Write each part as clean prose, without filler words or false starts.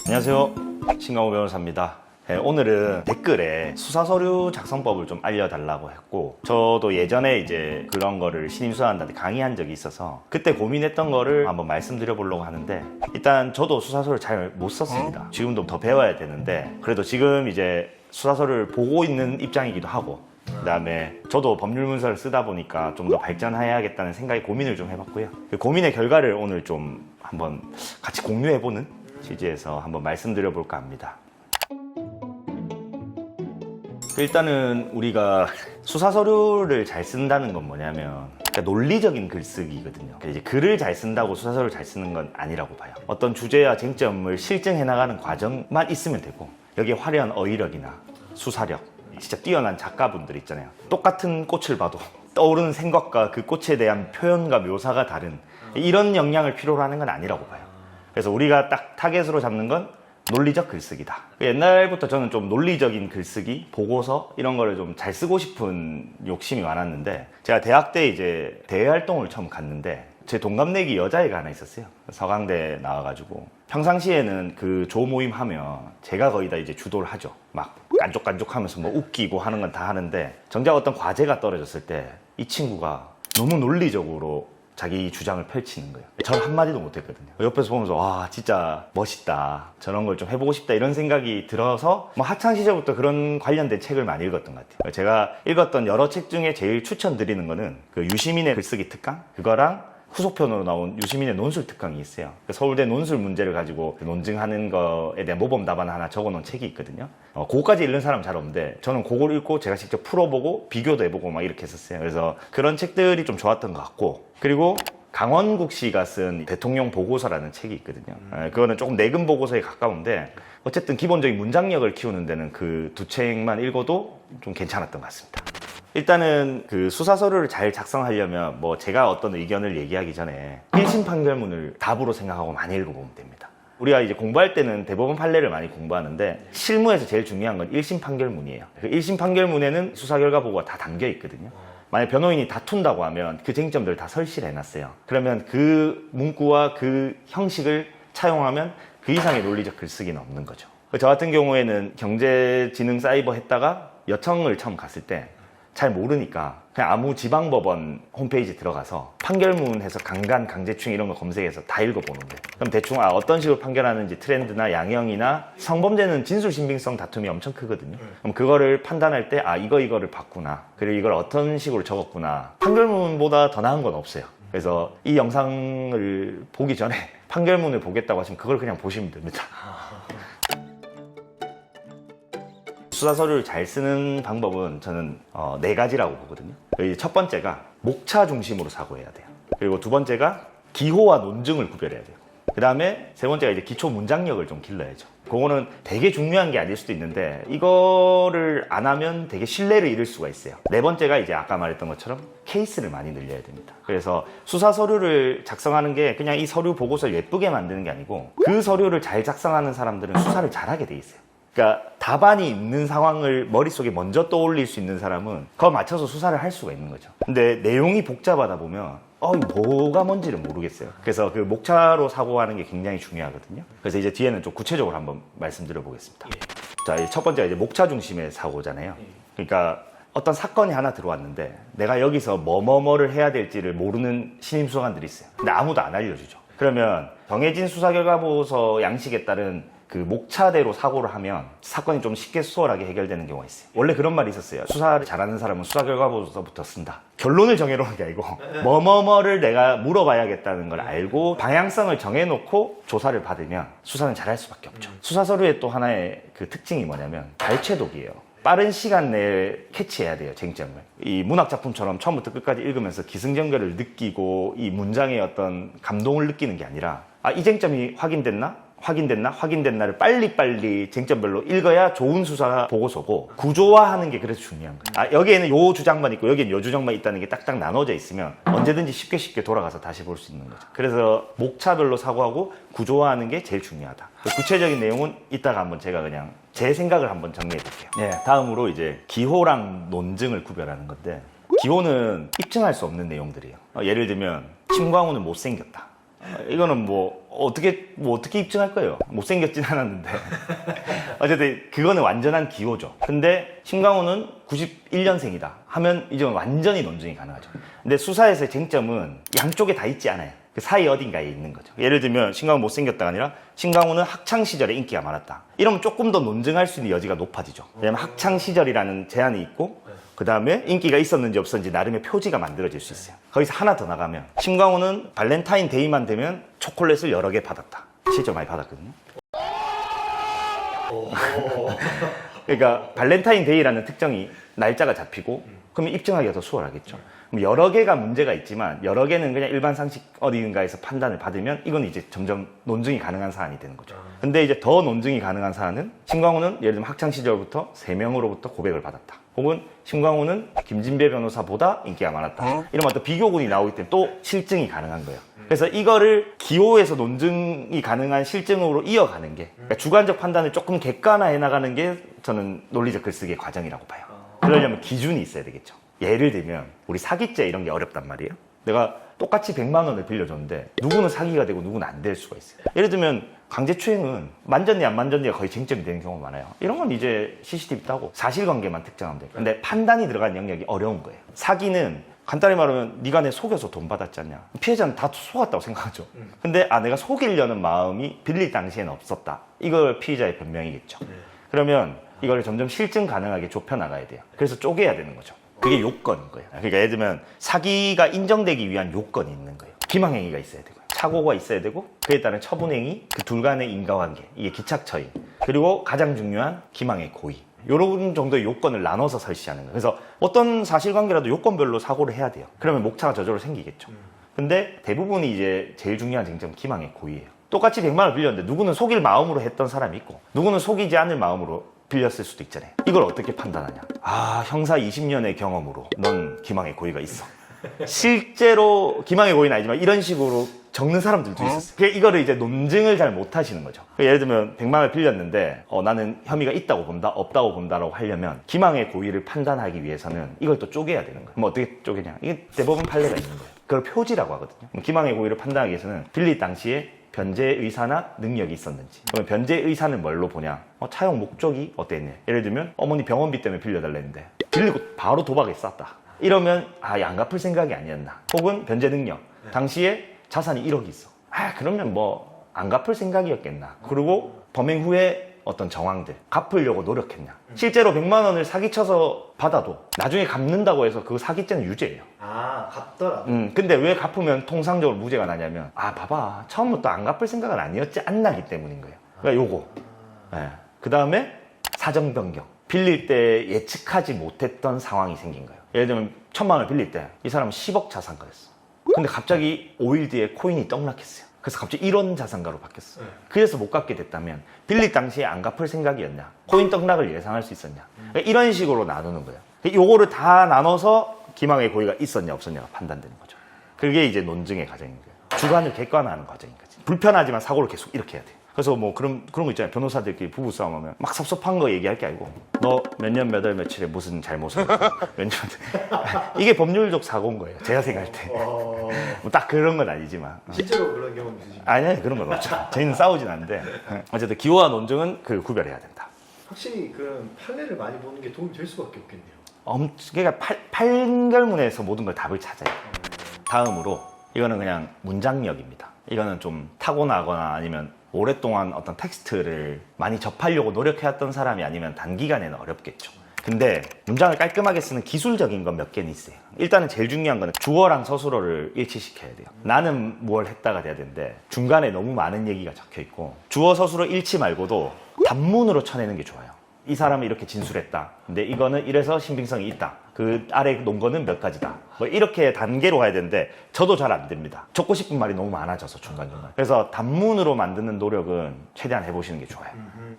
안녕하세요, 신강호 변호사입니다. 오늘은 댓글에 수사서류 작성법을 좀 알려달라고 했고, 저도 예전에 이제 그런 거를 신임수사관한테 강의한 적이 있어서 그때 고민했던 거를 한번 말씀드려 보려고 하는데, 일단 저도 수사서를 잘 못 썼습니다. 지금도 더 배워야 되는데, 그래도 지금 이제 수사서를 보고 있는 입장이기도 하고, 그 다음에 저도 법률 문서를 쓰다 보니까 좀 더 발전해야겠다는 생각에 고민을 좀 해봤고요. 그 고민의 결과를 오늘 좀 한번 같이 공유해보는 취지에서 한번 말씀드려 볼까 합니다. 일단은 우리가 수사서류를 잘 쓴다는 건 뭐냐면, 그러니까 논리적인 글쓰기거든요. 그러니까 이제 글을 잘 쓴다고 수사서류를 잘 쓰는 건 아니라고 봐요. 어떤 주제와 쟁점을 실증해 나가는 과정만 있으면 되고, 여기에 화려한 어휘력이나 수사력, 진짜 뛰어난 작가분들 있잖아요. 똑같은 꽃을 봐도 떠오르는 생각과 그 꽃에 대한 표현과 묘사가 다른 이런 역량을 필요로 하는 건 아니라고 봐요. 그래서 우리가 딱 타겟으로 잡는 건 논리적 글쓰기다. 옛날부터 저는 좀 논리적인 글쓰기, 보고서 이런 거를 좀 잘 쓰고 싶은 욕심이 많았는데, 제가 대학 때 이제 대외 활동을 처음 갔는데 제 동갑내기 여자애가 하나 있었어요. 서강대 나와가지고 평상시에는 그 조 모임 하면 제가 거의 다 이제 주도를 하죠. 막 깐족깐족하면서 뭐 웃기고 하는 건 다 하는데, 정작 어떤 과제가 떨어졌을 때 이 친구가 너무 논리적으로 자기 주장을 펼치는 거예요. 저는 한마디도 못했거든요. 옆에서 보면서 와, 진짜 멋있다, 저런 걸 좀 해보고 싶다, 이런 생각이 들어서 뭐 학창시절부터 그런 관련된 책을 많이 읽었던 것 같아요. 제가 읽었던 여러 책 중에 제일 추천드리는 거는 그 유시민의 글쓰기 특강, 그거랑 후속편으로 나온 유시민의 논술 특강이 있어요. 서울대 논술 문제를 가지고 논증하는 거에 대한 모범 답안 하나 적어놓은 책이 있거든요. 그거까지 읽는 사람 잘 없는데, 저는 그걸 읽고 제가 직접 풀어보고 비교도 해보고 막 이렇게 했었어요. 그래서 그런 책들이 좀 좋았던 것 같고, 그리고 강원국 씨가 쓴 대통령 보고서라는 책이 있거든요. 그거는 조금 내근 보고서에 가까운데, 어쨌든 기본적인 문장력을 키우는 데는 그 두 책만 읽어도 좀 괜찮았던 것 같습니다. 일단은 그 수사서류를 잘 작성하려면 뭐 제가 어떤 의견을 얘기하기 전에 1심 판결문을 답으로 생각하고 많이 읽어보면 됩니다. 우리가 이제 공부할 때는 대법원 판례를 많이 공부하는데, 실무에서 제일 중요한 건 1심 판결문이에요. 그 1심 판결문에는 수사 결과 보고가 다 담겨 있거든요. 만약 변호인이 다툰다고 하면 그 쟁점들을 다 설치를 해놨어요. 그러면 그 문구와 그 형식을 차용하면 그 이상의 논리적 글쓰기는 없는 거죠. 저 같은 경우에는 경제지능 사이버 했다가 여청을 처음 갔을 때 잘 모르니까 그냥 아무 지방법원 홈페이지 들어가서 판결문에서 강간, 강제추행 이런 거 검색해서 다 읽어보는 거예요. 그럼 대충 어떤 식으로 판결하는지 트렌드나 양형이나, 성범죄는 진술신빙성 다툼이 엄청 크거든요. 그럼 그거를 판단할 때 이거를 봤구나, 그리고 이걸 어떤 식으로 적었구나. 판결문보다 더 나은 건 없어요. 그래서 이 영상을 보기 전에 판결문을 보겠다고 하시면 그걸 그냥 보시면 됩니다. 수사서류를 잘 쓰는 방법은 저는 4가지라고 보거든요. 첫 번째가 목차 중심으로 사고해야 돼요. 그리고 두 번째가 기호와 논증을 구별해야 돼요. 그 다음에 세 번째가 이제 기초 문장력을 좀 길러야죠. 그거는 되게 중요한 게 아닐 수도 있는데, 이거를 안 하면 되게 신뢰를 잃을 수가 있어요. 네 번째가 이제 아까 말했던 것처럼 케이스를 많이 늘려야 됩니다. 그래서 수사서류를 작성하는 게 그냥 이 서류 보고서를 예쁘게 만드는 게 아니고, 그 서류를 잘 작성하는 사람들은 수사를 잘하게 돼 있어요. 그러니까 답안이 있는 상황을 머릿속에 먼저 떠올릴 수 있는 사람은 그거 맞춰서 수사를 할 수가 있는 거죠. 근데 내용이 복잡하다 보면 뭐가 뭔지를 모르겠어요. 그래서 그 목차로 사고하는 게 굉장히 중요하거든요. 그래서 이제 뒤에는 좀 구체적으로 한번 말씀드려 보겠습니다. 자, 첫 번째가 이제 목차 중심의 사고잖아요. 그러니까 어떤 사건이 하나 들어왔는데 내가 여기서 뭐를 해야 될지를 모르는 신임수사관들이 있어요. 근데 아무도 안 알려주죠. 그러면 정해진 수사결과보고서 양식에 따른 그 목차대로 사고를 하면 사건이 좀 쉽게 수월하게 해결되는 경우가 있어요. 원래 그런 말이 있었어요. 수사를 잘하는 사람은 수사결과보고서부터 쓴다. 결론을 정해놓은 게 아니고 뭐를 내가 물어봐야겠다는 걸 알고 방향성을 정해놓고 조사를 받으면 수사는 잘할 수밖에 없죠. 수사서류의 또 하나의 그 특징이 뭐냐면 발췌독이에요. 빠른 시간 내에 캐치해야 돼요, 쟁점을. 이 문학작품처럼 처음부터 끝까지 읽으면서 기승전결을 느끼고 이 문장의 어떤 감동을 느끼는 게 아니라, 이 쟁점이 확인됐나를 빨리빨리 쟁점별로 읽어야 좋은 수사 보고서고, 구조화하는 게 그래서 중요한 거예요. 여기에는 요 주장만 있고 여기에는 요 주장만 있다는 게 딱딱 나눠져 있으면 언제든지 쉽게 돌아가서 다시 볼 수 있는 거죠. 그래서 목차별로 사고하고 구조화하는 게 제일 중요하다. 구체적인 내용은 이따가 한번 제가 그냥 제 생각을 한번 정리해 볼게요. 다음으로 이제 기호랑 논증을 구별하는 건데, 기호는 입증할 수 없는 내용들이에요. 예를 들면 심광우는 못생겼다. 이거는 뭐 어떻게 입증할 거예요? 못생겼진 않았는데. 어쨌든 그거는 완전한 기호죠. 근데 심강호는 91년생이다 하면 이제 완전히 논증이 가능하죠. 근데 수사에서의 쟁점은 양쪽에 다 있지 않아요. 그 사이 어딘가에 있는 거죠. 예를 들면 심강호 못생겼다가 아니라 심강호는 학창시절에 인기가 많았다. 이러면 조금 더 논증할 수 있는 여지가 높아지죠. 왜냐면 학창시절이라는 제한이 있고 그 다음에 인기가 있었는지 없었는지 나름의 표지가 만들어질 수 있어요. 거기서 하나 더 나가면 심강호는 발렌타인데이만 되면 초콜릿을 여러 개 받았다. 실제로 많이 받았거든요. 그러니까 발렌타인데이라는 특정이 날짜가 잡히고 그러면 입증하기가 더 수월하겠죠. 그럼 여러 개가 문제가 있지만 여러 개는 그냥 일반 상식 어딘가에서 판단을 받으면 이건 이제 점점 논증이 가능한 사안이 되는 거죠. 근데 이제 더 논증이 가능한 사안은 심강호는 예를 들면 학창시절부터 3명으로부터 고백을 받았다. 혹은 심강호는 김진배 변호사보다 인기가 많았다. 이런 어떤 비교군이 나오기 때문에 또 실증이 가능한 거예요. 그래서 이거를 기호에서 논증이 가능한 실증으로 이어가는 게 그러니까 주관적 판단을 조금 객관화해 나가는 게 저는 논리적 글쓰기의 과정이라고 봐요. 그러려면 기준이 있어야 되겠죠. 예를 들면 우리 사기죄 이런 게 어렵단 말이에요. 내가 똑같이 100만 원을 빌려줬는데 누구는 사기가 되고 누구는 안 될 수가 있어요. 예를 들면 강제추행은 만졌니 안 만졌니가 거의 쟁점이 되는 경우가 많아요. 이런 건 이제 CCTV 따고 사실관계만 특정하면 돼요. 근데 판단이 들어간 영역이 어려운 거예요. 사기는 간단히 말하면 네가 내 속여서 돈 받았지 않냐. 피해자는 다 속았다고 생각하죠. 근데 내가 속이려는 마음이 빌릴 당시에는 없었다. 이걸 피해자의 변명이겠죠. 그러면 이걸 점점 실증 가능하게 좁혀나가야 돼요. 그래서 쪼개야 되는 거죠. 그게 요건인 거예요. 그러니까 예를 들면 사기가 인정되기 위한 요건이 있는 거예요. 기망행위가 있어야 되고요. 착오가 있어야 되고 그에 따른 처분행위, 그 둘 간의 인과관계, 이게 기착처인, 그리고 가장 중요한 기망의 고의. 이런 정도의 요건을 나눠서 설치하는 거예요. 그래서 어떤 사실관계라도 요건별로 사고를 해야 돼요. 그러면 목차가 저절로 생기겠죠. 근데 대부분이 이제 제일 중요한 쟁점은 기망의 고의예요. 똑같이 100만 원을 빌렸는데 누구는 속일 마음으로 했던 사람이 있고 누구는 속이지 않을 마음으로 빌렸을 수도 있잖아요. 이걸 어떻게 판단하냐. 형사 20년의 경험으로 넌 기망의 고의가 있어. 실제로 기망의 고의는 아니지만 이런 식으로 적는 사람들도 있었어요. 이거를 이제 논증을 잘 못하시는 거죠. 예를 들면 100만 원을 빌렸는데 나는 혐의가 있다고 본다, 없다고 본다라고 하려면 기망의 고의를 판단하기 위해서는 이걸 또 쪼개야 되는 거예요. 그럼 어떻게 쪼개냐. 이게 대법원 판례가 있는 거예요. 그걸 표지라고 하거든요. 기망의 고의를 판단하기 위해서는 빌릴 당시에 변제 의사나 능력이 있었는지. 그러면 변제 의사는 뭘로 보냐. 차용 목적이 어땠냐. 예를 들면 어머니 병원비 때문에 빌려달랬는데 빌리고 바로 도박에 쌌다. 이러면 안 갚을 생각이 아니었나. 혹은 변제 능력. 당시에 자산이 1억이 있어. 그러면 뭐 안 갚을 생각이었겠나. 그리고 범행 후에 어떤 정황들 갚으려고 노력했냐. 실제로 100만 원을 사기쳐서 받아도 나중에 갚는다고 해서 그 사기죄는 유죄예요. 갚더라. 근데 왜 갚으면 통상적으로 무죄가 나냐면 봐봐 처음부터 안 갚을 생각은 아니었지 않나기 때문인 거예요. 그러니까 요거. 그 다음에 사정 변경. 빌릴 때 예측하지 못했던 상황이 생긴 거예요. 예를 들면 1,000만 원을 빌릴 때 이 사람은 10억 자산가였어. 근데 갑자기 5일 뒤에 코인이 떡락했어요. 그래서 갑자기 1원 자산가로 바뀌었어. 그래서 못 갚게 됐다면 빌릴 당시에 안 갚을 생각이었냐, 코인 떡락을 예상할 수 있었냐. 그러니까 이런 식으로 나누는 거예요. 요거를 다 나눠서 기망의 고의가 있었냐 없었냐가 판단되는 거죠. 그게 이제 논증의 과정인 거예요. 주관을 객관화하는 과정인 거지. 불편하지만 사고를 계속 이렇게 해야 돼요. 그래서 뭐 그런 거 있잖아요. 변호사들끼리 부부싸움 하면 막 섭섭한 거 얘기할 게 아니고 너 몇 년 몇 월 며칠에 무슨 잘못을 했고 몇 년 이게 법률적 사고인 거예요. 제가 생각할 때. 뭐 딱 그런 건 아니지만. 실제로 그런 경험 있으신가요? 아니 그런 건 없죠. 저희는 싸우진 않는데 어쨌든 기호와 논증은 구별해야 된다. 확실히 그런 판례를 많이 보는 게 도움이 될 수밖에 없겠네요. 그러니까 판결문에서 모든 걸 답을 찾아요. 다음으로 이거는 그냥 문장력입니다. 이거는 좀 타고나거나 아니면 오랫동안 어떤 텍스트를 많이 접하려고 노력해왔던 사람이 아니면 단기간에는 어렵겠죠. 근데 문장을 깔끔하게 쓰는 기술적인 건 몇 개는 있어요. 일단은 제일 중요한 거는 주어랑 서술어를 일치시켜야 돼요. 나는 뭘 했다가 돼야 되는데 중간에 너무 많은 얘기가 적혀 있고 주어 서술어 일치 말고도 단문으로 쳐내는 게 좋아요. 이 사람은 이렇게 진술했다. 근데 이거는 이래서 신빙성이 있다. 그 아래 놓은 거는 몇 가지다. 뭐 이렇게 단계로 가야 되는데 저도 잘 안 됩니다. 적고 싶은 말이 너무 많아져서 중간중간. 그래서 단문으로 만드는 노력은 최대한 해보시는 게 좋아요.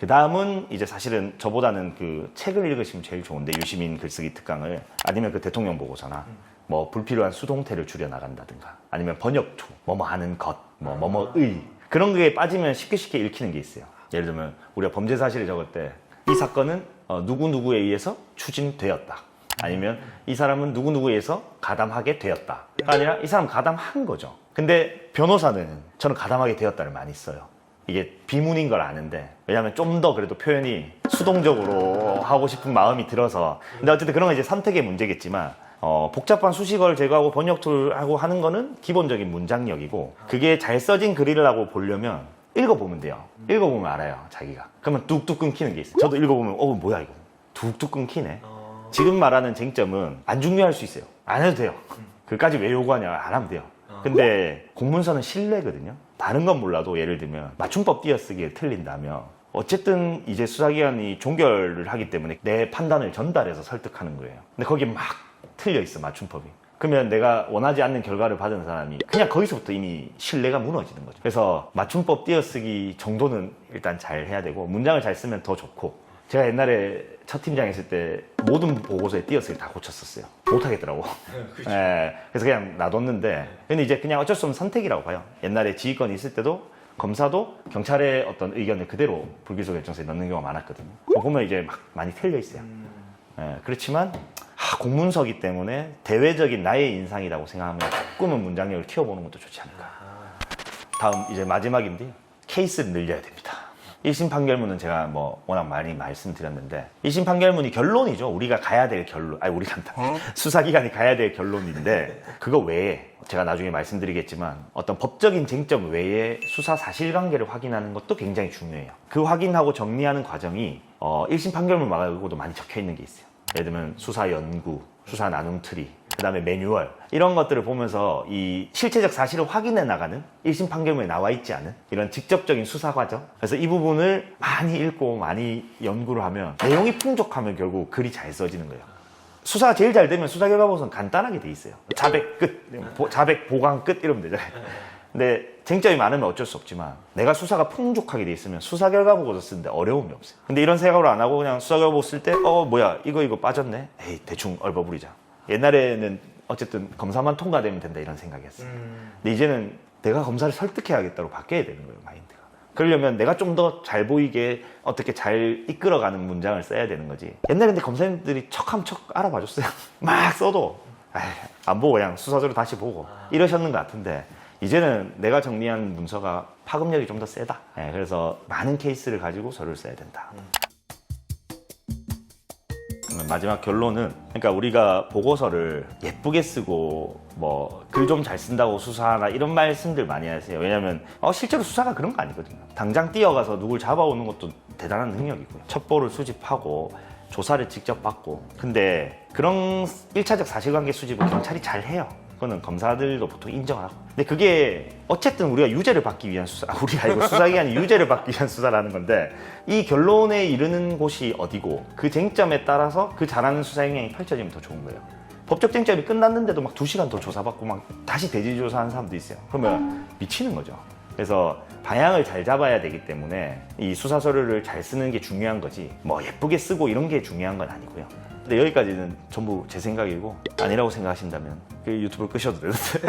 그 다음은 이제 사실은 저보다는 그 책을 읽으시면 제일 좋은데 유시민 글쓰기 특강을 아니면 그 대통령 보고서나 뭐 불필요한 수동태를 줄여 나간다든가 아니면 번역투, 뭐뭐 하는 것, 뭐뭐의 그런 게 빠지면 쉽게 읽히는 게 있어요. 예를 들면 우리가 범죄 사실을 적을 때 이 사건은 누구누구에 의해서 추진되었다. 아니면 이 사람은 누구누구에 의해서 가담하게 되었다. 아니라 이 사람 가담한 거죠. 근데 변호사는 저는 가담하게 되었다를 많이 써요. 이게 비문인 걸 아는데, 왜냐면 좀 더 그래도 표현이 수동적으로 하고 싶은 마음이 들어서. 근데 어쨌든 그런 건 이제 선택의 문제겠지만, 복잡한 수식어를 제거하고 번역 툴하고 하는 거는 기본적인 문장력이고, 그게 잘 써진 글이라고 보려면 읽어보면 돼요. 읽어보면 알아요, 자기가. 그러면 뚝뚝 끊기는 게 있어요. 저도 읽어보면 뭐야 이거 뚝뚝 끊기네. 지금 말하는 쟁점은 안 중요할 수 있어요. 안 해도 돼요. 그까지 왜 요구하냐, 안 하면 돼요. 근데 공문서는 신뢰거든요. 다른 건 몰라도 예를 들면 맞춤법 띄어쓰기를 틀린다면 어쨌든 이제 수사기관이 종결을 하기 때문에 내 판단을 전달해서 설득하는 거예요. 근데 거기에 막 틀려 있어, 맞춤법이. 그러면 내가 원하지 않는 결과를 받은 사람이 그냥 거기서부터 이미 신뢰가 무너지는 거죠. 그래서 맞춤법 띄어쓰기 정도는 일단 잘 해야 되고, 문장을 잘 쓰면 더 좋고. 제가 옛날에 첫 팀장 했을 때 모든 보고서에 띄어쓰기 다 고쳤었어요. 못하겠더라고. 그렇죠. 예, 그래서 그냥 놔뒀는데, 근데 이제 그냥 어쩔 수 없는 선택이라고 봐요. 옛날에 지휘권이 있을 때도 검사도 경찰의 어떤 의견을 그대로 불기소 결정서에 넣는 경우가 많았거든요. 보면 이제 막 많이 틀려 있어요. 예, 그렇지만 공문서기 때문에 대외적인 나의 인상이라고 생각하면 조금은 문장력을 키워보는 것도 좋지 않을까. 다음 이제 마지막인데요. 케이스를 늘려야 됩니다. 1심 판결문은 제가 워낙 많이 말씀드렸는데, 1심 판결문이 결론이죠. 우리가 가야 될 결론. 수사기관이 가야 될 결론인데, 그거 외에 제가 나중에 말씀드리겠지만 어떤 법적인 쟁점 외에 수사 사실관계를 확인하는 것도 굉장히 중요해요. 그 확인하고 정리하는 과정이 1심 판결문 말고도 많이 적혀 있는 게 있어요. 예를 들면 수사 연구, 수사 나눔 트리, 그 다음에 매뉴얼, 이런 것들을 보면서 이 실체적 사실을 확인해 나가는 1심 판결문에 나와 있지 않은 이런 직접적인 수사 과정. 그래서 이 부분을 많이 읽고 많이 연구를 하면, 내용이 풍족하면 결국 글이 잘 써지는 거예요. 수사가 제일 잘 되면 수사 결과 보고서는 간단하게 돼 있어요. 자백 끝, 자백 보강 끝 이러면 되잖아요. 근데 쟁점이 많으면 어쩔 수 없지만, 내가 수사가 풍족하게 돼 있으면 수사 결과 보고서 쓰는데 어려움이 없어요. 근데 이런 생각을 안 하고 그냥 수사 결과 보고 쓸 때 뭐야 이거 빠졌네, 에이 대충 얽어부리자. 옛날에는 어쨌든 검사만 통과되면 된다 이런 생각이었어요. 근데 이제는 내가 검사를 설득해야겠다고 바뀌어야 되는 거예요, 마인드가. 그러려면 내가 좀 더 잘 보이게 어떻게 잘 이끌어가는 문장을 써야 되는 거지. 옛날에 근데 검사님들이 척하면 척 알아봐 줬어요. 막 써도 안 보고 그냥 수사서를 다시 보고 이러셨는 것 같은데, 이제는 내가 정리한 문서가 파급력이 좀 더 세다. 그래서 많은 케이스를 가지고 서류를 써야 된다. 마지막 결론은, 그러니까 우리가 보고서를 예쁘게 쓰고 글 좀 잘 쓴다고 수사하나 이런 말씀들 많이 하세요. 왜냐면 실제로 수사가 그런 거 아니거든요. 당장 뛰어가서 누굴 잡아오는 것도 대단한 능력이고요. 첩보를 수집하고 조사를 직접 받고. 근데 그런 1차적 사실관계 수집을 경찰이 잘 해요. 그거는 검사들도 보통 인정을 하고. 근데 그게 어쨌든 우리가 유죄를 받기 위한 수사, 우리가 이거 수사기관이 유죄를 받기 위한 수사라는 건데, 이 결론에 이르는 곳이 어디고 그 쟁점에 따라서 그 잘하는 수사 행령이 펼쳐지면 더 좋은 거예요. 법적 쟁점이 끝났는데도 막 2시간 더 조사받고 막 다시 대지조사하는 사람도 있어요. 그러면 미치는 거죠. 그래서 방향을 잘 잡아야 되기 때문에 이 수사 서류를 잘 쓰는 게 중요한 거지, 예쁘게 쓰고 이런 게 중요한 건 아니고요. 근데 여기까지는 전부 제 생각이고, 아니라고 생각하신다면 그 유튜브를 끄셔도 되는데.